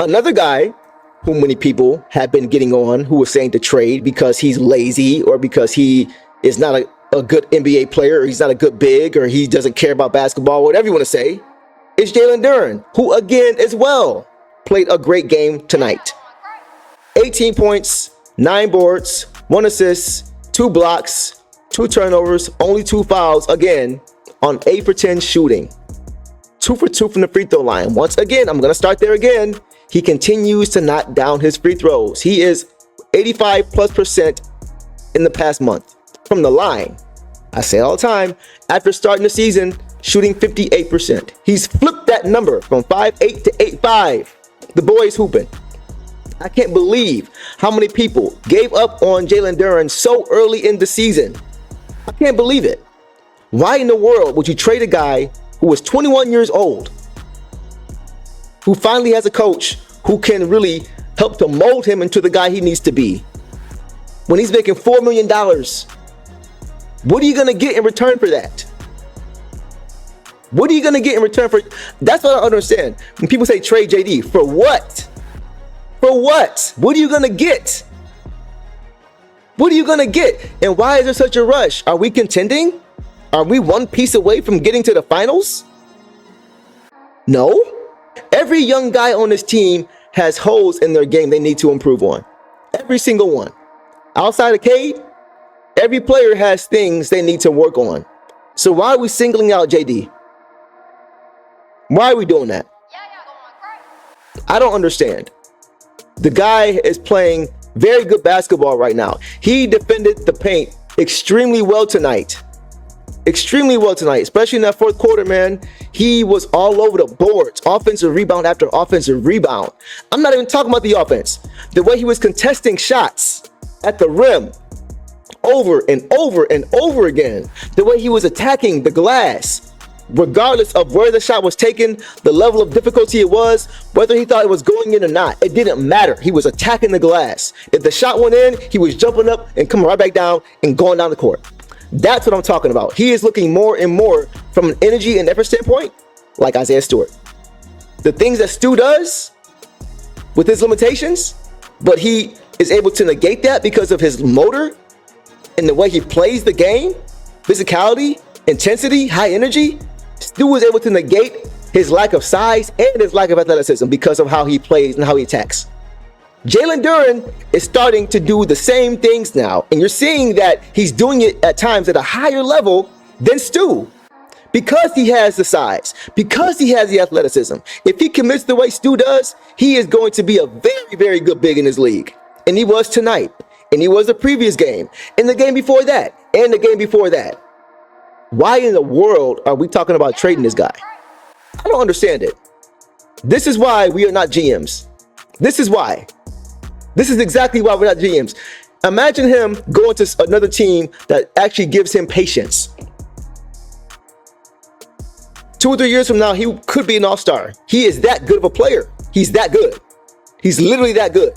Another guy who many people have been getting on, who was saying to trade because he's lazy or because he is not a good NBA player, or he's not a good big, or he doesn't care about basketball, whatever you want to say, is Jalen Duren, who again as well played a great game tonight. 18 points, 9 boards, 1 assist, 2 blocks, 2 turnovers, only 2 fouls, again, on 8 for 10 shooting. 2 for 2 from the free throw line. Once again, I'm going to start there again. He continues to knock down his free throws. He is 85+% in the past month from the line. I say all the time, after starting the season, shooting 58%. He's flipped that number from 5'8" to 8'5". The boy is hooping. I can't believe how many people gave up on Jalen Duren so early in the season. I can't believe it. Why in the world would you trade a guy who was 21 years old, who finally has a coach who can really help to mold him into the guy he needs to be, when he's making $4 million? What are you going to get in return for that? What are you going to get in return for? That's what I understand. When people say trade JD, for what? For what? What are you going to get? What are you going to get? And why is there such a rush? Are we contending? Are we one piece away from getting to the finals? No. Every young guy on this team has holes in their game they need to improve on. Every single one. Outside of Cade, every player has things they need to work on. So why are we singling out JD? Why are we doing that? I don't understand. The guy is playing very good basketball right now. He defended the paint extremely well tonight. Extremely well tonight, especially in that fourth quarter, man. He was all over the boards. Offensive rebound after offensive rebound. I'm not even talking about the offense. The way he was contesting shots at the rim over and over and over again. The way he was attacking the glass, regardless of where the shot was taken, the level of difficulty it was, whether he thought it was going in or not, it didn't matter. He was attacking the glass. If the shot went in, he was jumping up and coming right back down and going down the court. That's what I'm talking about. He is looking more and more from an energy and effort standpoint like Isaiah Stewart. The things that Stu does with his limitations, but he is able to negate that because of his motor and the way he plays the game, physicality, intensity, high energy. Stu was able to negate his lack of size and his lack of athleticism because of how he plays and how he attacks. Jalen Duren is starting to do the same things now, and you're seeing that he's doing it at times at a higher level than Stu because he has the size, because he has the athleticism. If he commits the way Stu does, he is going to be a very, very good big in this league. And he was tonight, and he was the previous game, and the game before that, and the game before that. Why in the world are we talking about trading this guy? I don't understand it. This is why we are not GMs. This is why. This is exactly why we're not GMs. Imagine him going to another team that actually gives him patience. 2 or 3 years from now, he could be an all-star. He is that good of a player. He's that good. He's literally that good.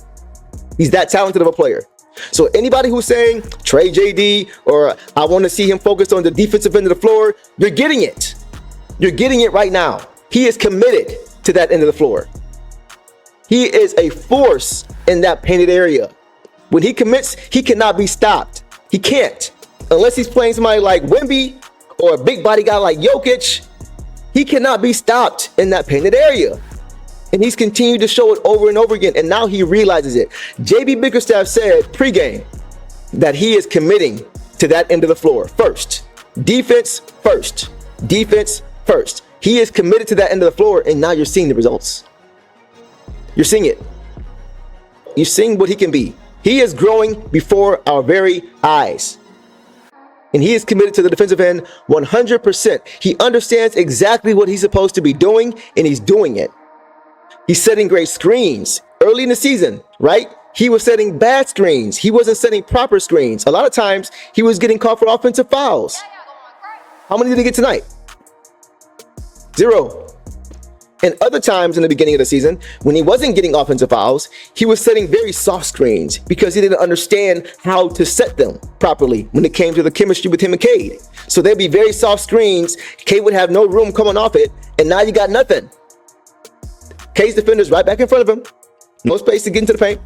He's that talented of a player. So anybody who's saying trade JD or I want to see him focused on the defensive end of the floor, you're getting it. You're getting it right now. He is committed to that end of the floor. He is a force in that painted area. When he commits, he cannot be stopped. He can't. Unless he's playing somebody like Wemby or a big body guy like Jokic, he cannot be stopped in that painted area. And he's continued to show it over and over again. And now he realizes it. JB Bickerstaff said pregame that he is committing to that end of the floor first. Defense first. Defense first. He is committed to that end of the floor, and now you're seeing the results. You're seeing it. You're seeing what he can be. He is growing before our very eyes. And he is committed to the defensive end 100%. He understands exactly what he's supposed to be doing, and he's doing it. He's setting great screens early in the season, right? He was setting bad screens. He wasn't setting proper screens. A lot of times, he was getting called for offensive fouls. How many did he get tonight? 0. And other times in the beginning of the season, when he wasn't getting offensive fouls, he was setting very soft screens because he didn't understand how to set them properly when it came to the chemistry with him and Cade. So there'd be very soft screens. Cade would have no room coming off it, and now you got nothing. K's defender's right back in front of him. No space to get into the paint.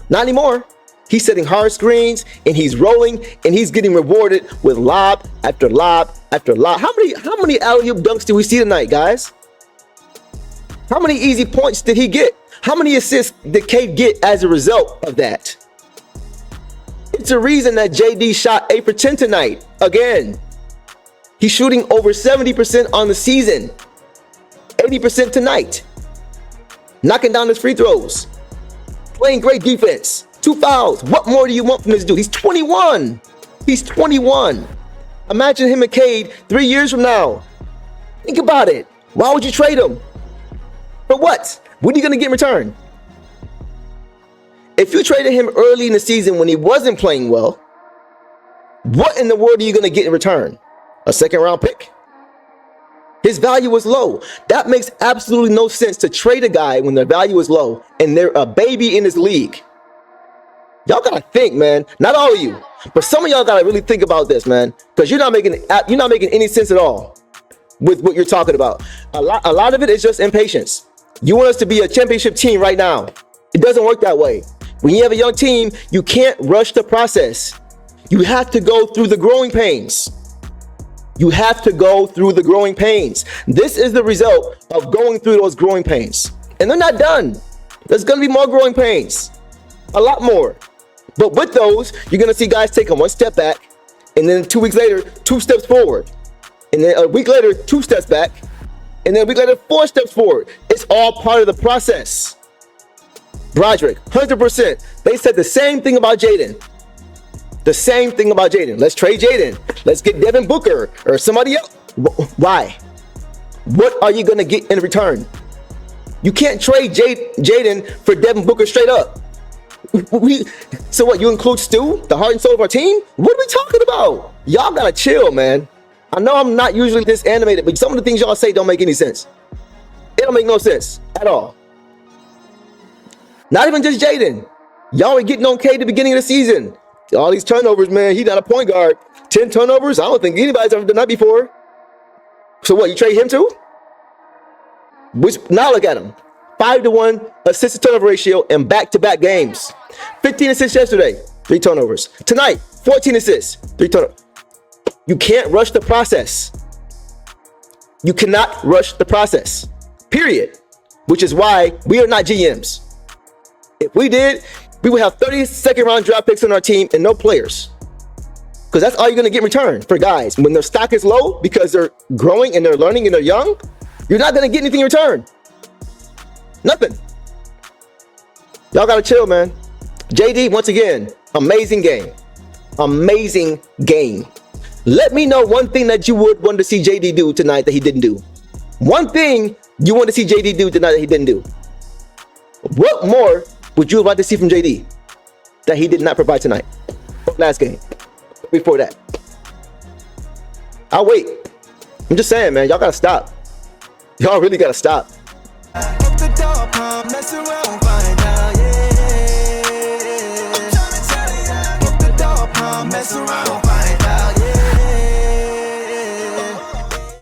Not anymore. He's setting hard screens, and he's rolling, and he's getting rewarded with lob after lob after lob. How many alley-oop dunks did we see tonight, guys? How many easy points did he get? How many assists did K get as a result of that? It's a reason that JD shot 8 for 10 tonight. Again, he's shooting over 70% on the season. 80% tonight. Knocking down his free throws. Playing great defense. 2 fouls. What more do you want from this dude? He's 21. He's 21. Imagine him and Cade 3 years from now. Think about it. Why would you trade him? For what? What are you going to get in return? If you traded him early in the season when he wasn't playing well, what in the world are you going to get in return? A second-round pick? His value was low. That makes absolutely no sense to trade a guy when their value is low and they're a baby in his league. Y'all gotta think, man. Not all of you, but some of y'all gotta really think about this, man, because you're not making any sense at all with what you're talking about. A lot of it is just impatience. You want us to be a championship team right now. It doesn't work that way. When you have a young team, you can't rush the process. You have to go through the growing pains. You have to go through the growing pains. This is the result of going through those growing pains. And they're not done. There's going to be more growing pains. A lot more. But with those, you're going to see guys take 1 step back. And then 2 weeks later, 2 steps forward. And then a week later, 2 steps back. And then a week later, 4 steps forward. It's all part of the process. Broderick, 100%. They said the same thing about Jaden. The same thing about Jaden. Let's trade Jaden. Let's get Devin Booker or somebody else. Why? What are you going to get in return? You can't trade Jaden for Devin Booker straight up. So what, you include Stu, the heart and soul of our team? What are we talking about? Y'all got to chill, man. I know I'm not usually this animated, but some of the things y'all say don't make any sense. It don't make no sense at all. Not even just Jaden. Y'all were getting on K at the beginning of the season. All these turnovers, man. He's not a point guard. 10 turnovers? I don't think anybody's ever done that before. So what, you trade him too? Now look at him. 5-to-1 assist to turnover ratio in back-to-back games. 15 assists yesterday, 3 turnovers. Tonight, 14 assists, 3 turnovers. You can't rush the process. You cannot rush the process. Period. Which is why we are not GMs. If we did, we would have 30 second-round draft picks on our team and no players. Because that's all you're going to get in return for guys. When their stock is low because they're growing and they're learning and they're young, you're not going to get anything in return. Nothing. Y'all got to chill, man. JD, once again, amazing game. Amazing game. Let me know one thing that you would want to see JD do tonight that he didn't do. One thing you want to see JD do tonight that he didn't do. What more would you like to see from JD that he did not provide tonight? Last game. Before that. I'll wait. I'm just saying, man. Y'all got to stop. Y'all really got to stop.